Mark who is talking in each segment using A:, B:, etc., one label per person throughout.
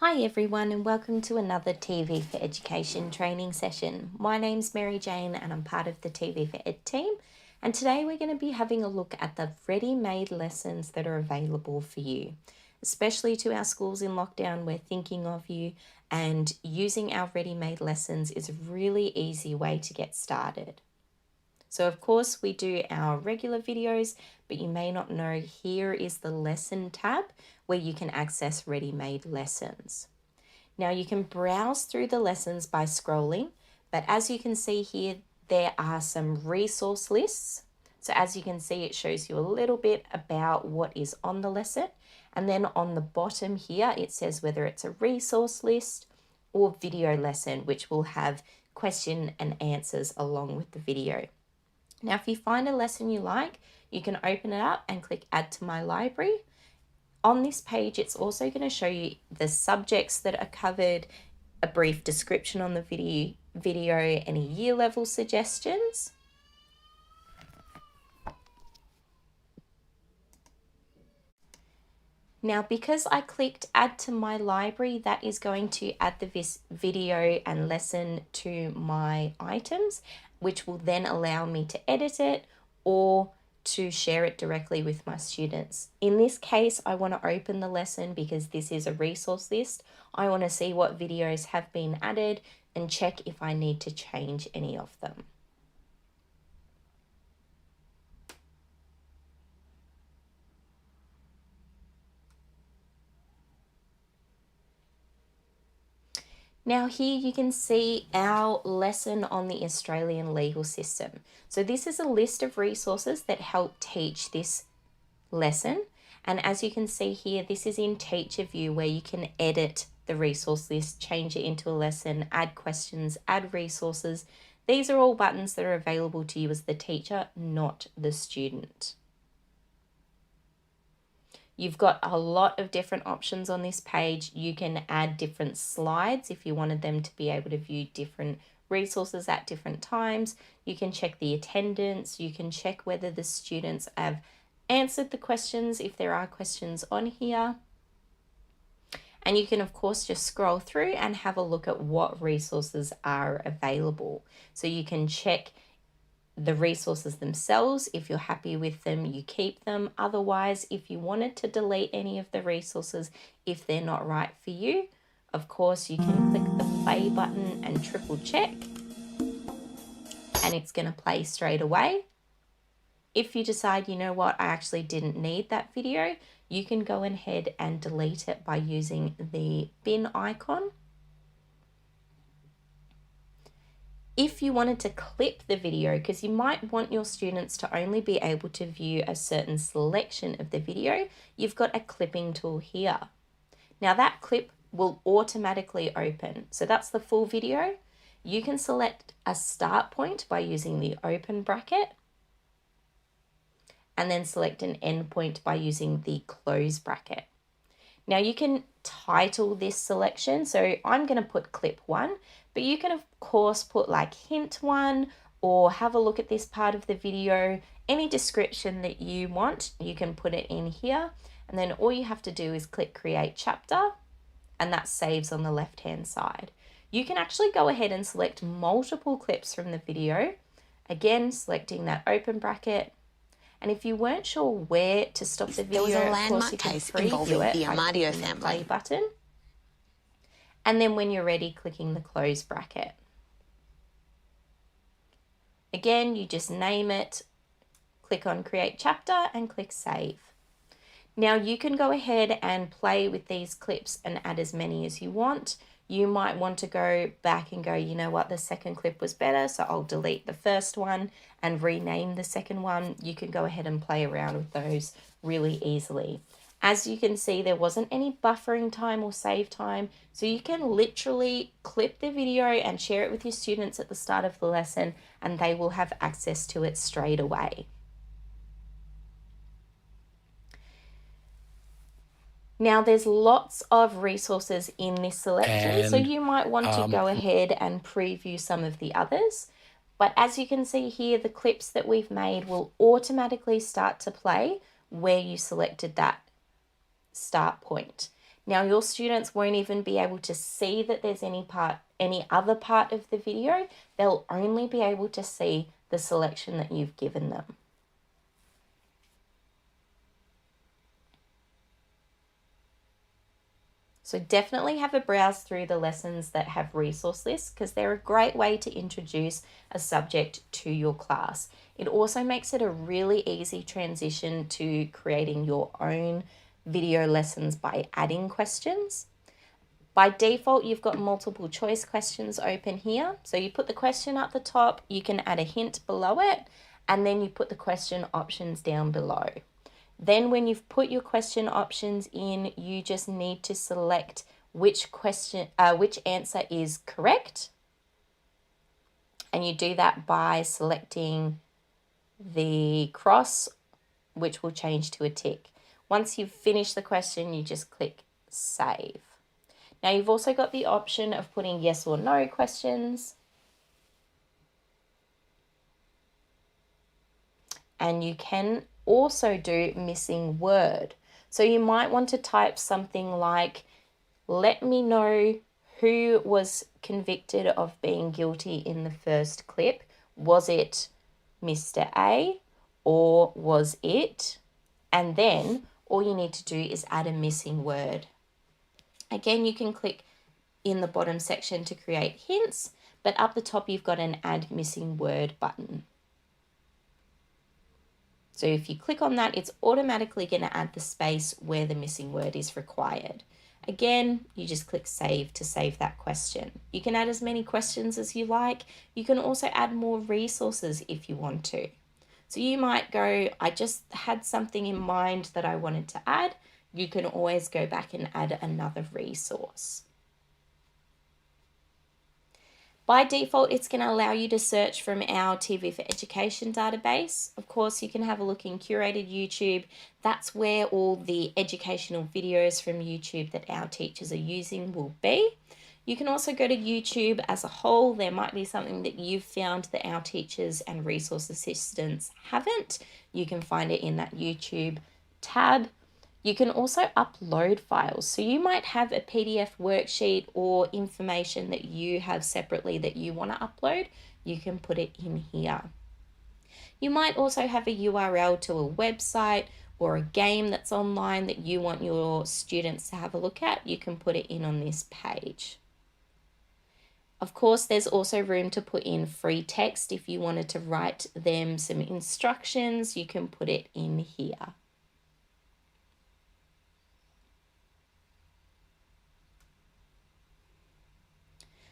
A: Hi everyone and welcome to another TV4Education training session. My name's Mary Jane and I'm part of the TV4Ed team, and today we're going to be having a look at the ready-made lessons that are available for you. Especially to our schools in lockdown, we're thinking of you, and using our ready-made lessons is a really easy way to get started. So of course we do our regular videos, but you may not know here is the lesson tab where you can access ready-made lessons. Now you can browse through the lessons by scrolling, but as you can see here, there are some resource lists. So as you can see, it shows you a little bit about what is on the lesson. And then on the bottom here, it says whether it's a resource list or video lesson, which will have question and answers along with the video. Now, if you find a lesson you like, you can open it up and click Add to My Library. On this page, it's also going to show you the subjects that are covered, a brief description on the video, any year level suggestions. Now, because I clicked Add to My Library, that is going to add the video and lesson to my items, which will then allow me to edit it or to share it directly with my students. In this case, I want to open the lesson because this is a resource list. I want to see what videos have been added and check if I need to change any of them. Now here you can see our lesson on the Australian legal system. So this is a list of resources that help teach this lesson. And as you can see here, this is in Teacher View where you can edit the resource list, change it into a lesson, add questions, add resources. These are all buttons that are available to you as the teacher, not the student. You've got a lot of different options on this page. You can add different slides if you wanted them to be able to view different resources at different times. You can check the attendance. You can check whether the students have answered the questions if there are questions on here. And you can, of course, just scroll through and have a look at what resources are available. So you can check the resources themselves. If you're happy with them, you keep them. Otherwise, if you wanted to delete any of the resources, if they're not right for you, of course, you can click the play button and triple check, and it's going to play straight away. If you decide, you know what, I actually didn't need that video, you can go ahead and delete it by using the bin icon. If you wanted to clip the video, because you might want your students to only be able to view a certain selection of the video, you've got a clipping tool here. Now that clip will automatically open. So that's the full video. You can select a start point by using the open bracket, and then select an end point by using the close bracket. Now you can title this selection. So I'm going to put clip 1, but you can of course put like hint 1 or have a look at this part of the video. Any description that you want, you can put it in here. And then all you have to do is click create chapter, and that saves on the left hand side. You can actually go ahead and select multiple clips from the video. Again, selecting that open bracket. And if you weren't sure where to stop the video,
B: there was a
A: of
B: landmark
A: course you can
B: case
A: preview
B: involving
A: it
B: the
A: by
B: Amadio
A: clicking the
B: family.
A: play button. And then when you're ready, clicking the close bracket. Again, you just name it, click on create chapter and click save. Now you can go ahead and play with these clips and add as many as you want. You might want to go back and go, you know what, the second clip was better, so I'll delete the first one and rename the second one. You can go ahead and play around with those really easily. As you can see, there wasn't any buffering time or save time, so you can literally clip the video and share it with your students at the start of the lesson, and they will have access to it straight away. Now there's lots of resources in this selection, so you might want to go ahead and preview some of the others. But as you can see here, the clips that we've made will automatically start to play where you selected that start point. Now your students won't even be able to see that there's any other part of the video. They'll only be able to see the selection that you've given them. So definitely have a browse through the lessons that have resource lists, because they're a great way to introduce a subject to your class. It also makes it a really easy transition to creating your own video lessons by adding questions. By default, you've got multiple choice questions open here. So you put the question up the top, you can add a hint below it, and then you put the question options down below. Then when you've put your question options in, you just need to select which answer is correct. And you do that by selecting the cross, which will change to a tick. Once you've finished the question, you just click save. Now you've also got the option of putting yes or no questions. And you can also do missing word. So you might want to type something like, let me know who was convicted of being guilty in the first clip. Was it Mr. A or was it? And then all you need to do is add a missing word. Again, you can click in the bottom section to create hints, but up the top you've got an add missing word button. So if you click on that, it's automatically going to add the space where the missing word is required. Again, you just click save to save that question. You can add as many questions as you like. You can also add more resources if you want to. So you might go, I just had something in mind that I wanted to add. You can always go back and add another resource. By default, it's going to allow you to search from our TV4Education database. Of course, you can have a look in curated YouTube. That's where all the educational videos from YouTube that our teachers are using will be. You can also go to YouTube as a whole. There might be something that you've found that our teachers and resource assistants haven't. You can find it in that YouTube tab. You can also upload files. So you might have a PDF worksheet or information that you have separately that you want to upload. You can put it in here. You might also have a URL to a website or a game that's online that you want your students to have a look at. You can put it in on this page. Of course, there's also room to put in free text. If you wanted to write them some instructions, you can put it in here.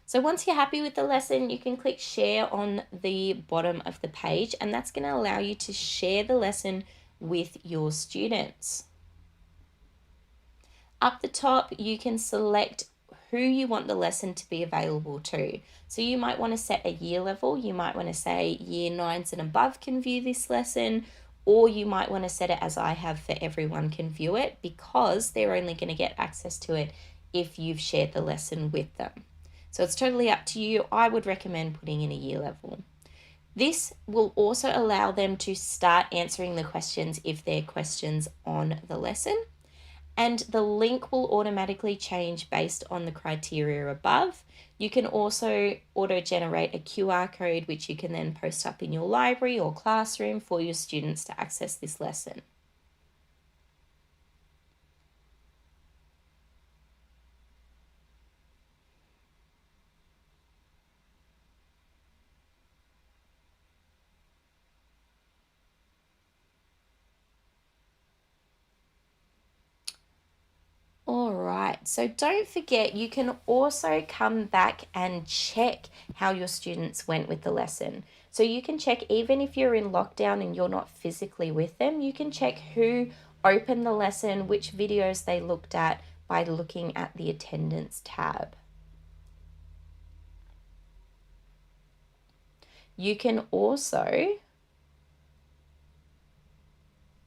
A: So once you're happy with the lesson, you can click share on the bottom of the page, and that's going to allow you to share the lesson with your students. Up the top, you can select who you want the lesson to be available to. So you might want to set a year level. You might want to say year 9s and above can view this lesson, or you might want to set it as I have for everyone can view it, because they're only going to get access to it if you've shared the lesson with them. So it's totally up to you. I would recommend putting in a year level. This will also allow them to start answering the questions if they're questions on the lesson. And the link will automatically change based on the criteria above. You can also auto-generate a QR code, which you can then post up in your library or classroom for your students to access this lesson. All right, so don't forget, you can also come back and check how your students went with the lesson. So you can check, even if you're in lockdown and you're not physically with them, you can check who opened the lesson, which videos they looked at by looking at the attendance tab. You can also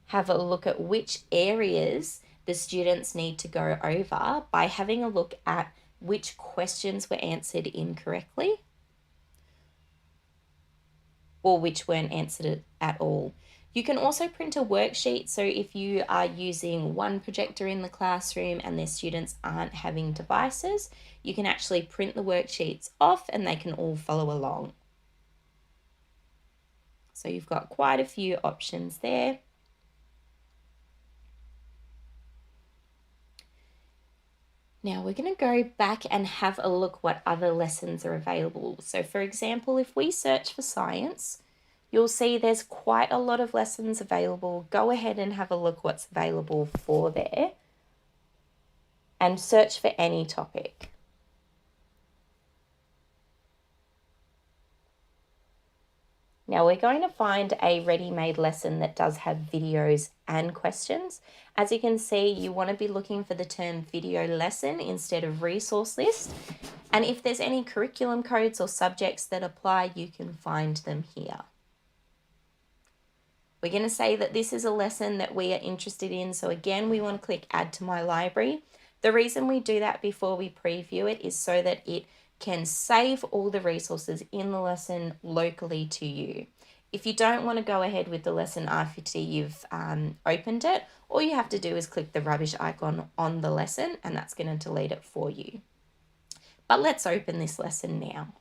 A: have a look at which areas the students need to go over by having a look at which questions were answered incorrectly or which weren't answered at all. You can also print a worksheet, so if you are using one projector in the classroom and their students aren't having devices, you can actually print the worksheets off and they can all follow along. So you've got quite a few options there. Now we're going to go back and have a look what other lessons are available. So for example, if we search for science, you'll see there's quite a lot of lessons available. Go ahead and have a look what's available for there and search for any topic. Now we're going to find a ready-made lesson that does have videos and questions. As you can see, you want to be looking for the term video lesson instead of resource list. And if there's any curriculum codes or subjects that apply, you can find them here. We're going to say that this is a lesson that we are interested in. So again, we want to click Add to My Library. The reason we do that before we preview it is so that it can save all the resources in the lesson locally to you. If you don't want to go ahead with the lesson after you've opened it, all you have to do is click the rubbish icon on the lesson and that's going to delete it for you. But let's open this lesson now.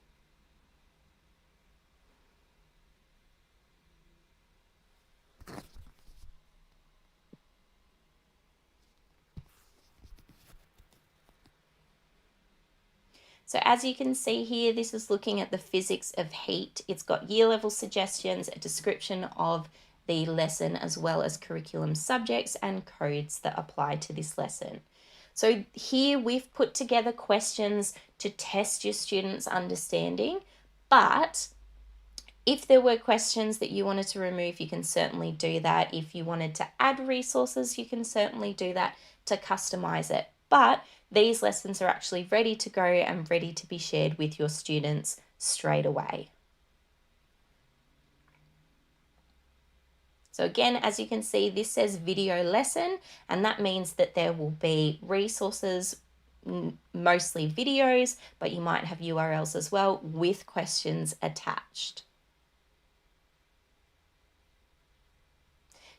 A: So as you can see here, this is looking at the physics of heat. It's got year level suggestions, a description of the lesson, as well as curriculum subjects and codes that apply to this lesson. So here we've put together questions to test your students' understanding, but if there were questions that you wanted to remove, you can certainly do that. If you wanted to add resources, you can certainly do that to customize it. But these lessons are actually ready to go and ready to be shared with your students straight away. So again, as you can see, this says video lesson, and that means that there will be resources, mostly videos, but you might have URLs as well with questions attached.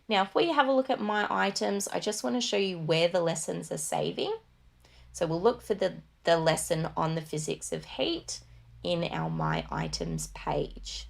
A: Now, if we have a look at My Items, I just want to show you where the lessons are saving. So we'll look for the lesson on the physics of heat in our My Items page.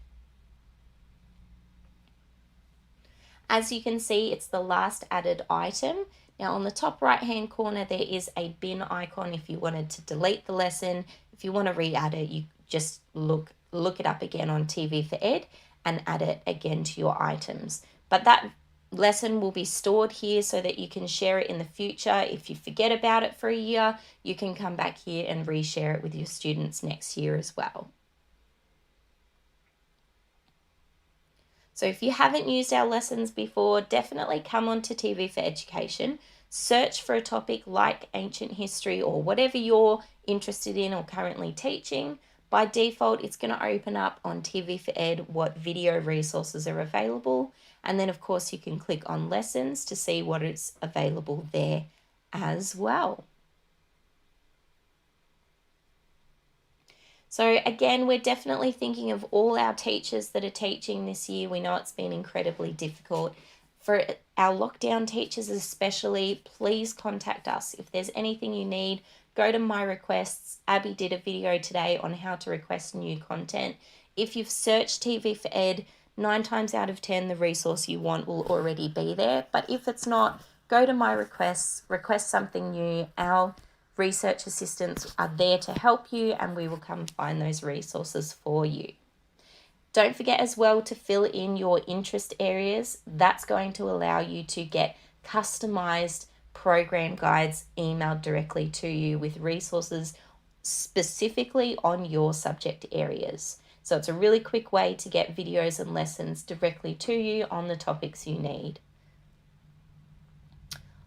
A: As you can see, it's the last added item. Now on the top right hand corner, there is a bin icon if you wanted to delete the lesson. If you want to re-add it, you just look it up again on TV4Ed and add it again to your items. But that lesson will be stored here so that you can share it in the future. If you forget about it for a year, you can come back here and reshare it with your students next year as well. So if you haven't used our lessons before, definitely come on to TV4Education, search for a topic like ancient history or whatever you're interested in or currently teaching. By default, it's going to open up on TV4Ed what video resources are available. And then, of course, you can click on lessons to see what is available there as well. So again, we're definitely thinking of all our teachers that are teaching this year. We know it's been incredibly difficult. For our lockdown teachers especially, please contact us. If there's anything you need, go to My Requests. Abby did a video today on how to request new content. If you've searched TV4Ed, 9 times out of 10, the resource you want will already be there. But if it's not, go to My Requests, request something new. Our research assistants are there to help you and we will come find those resources for you. Don't forget as well to fill in your interest areas. That's going to allow you to get customized program guides emailed directly to you with resources specifically on your subject areas. So it's a really quick way to get videos and lessons directly to you on the topics you need.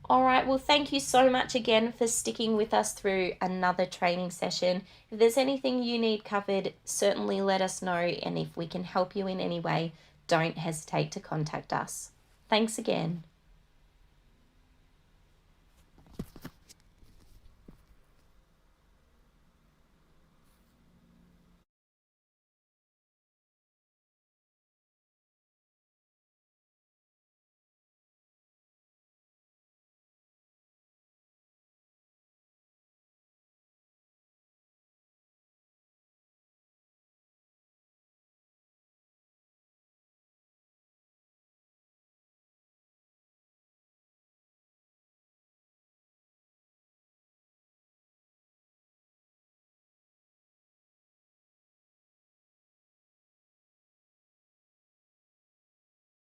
A: All right, well, thank you so much again for sticking with us through another training session. If there's anything you need covered, certainly let us know. And if we can help you in any way, don't hesitate to contact us. Thanks again.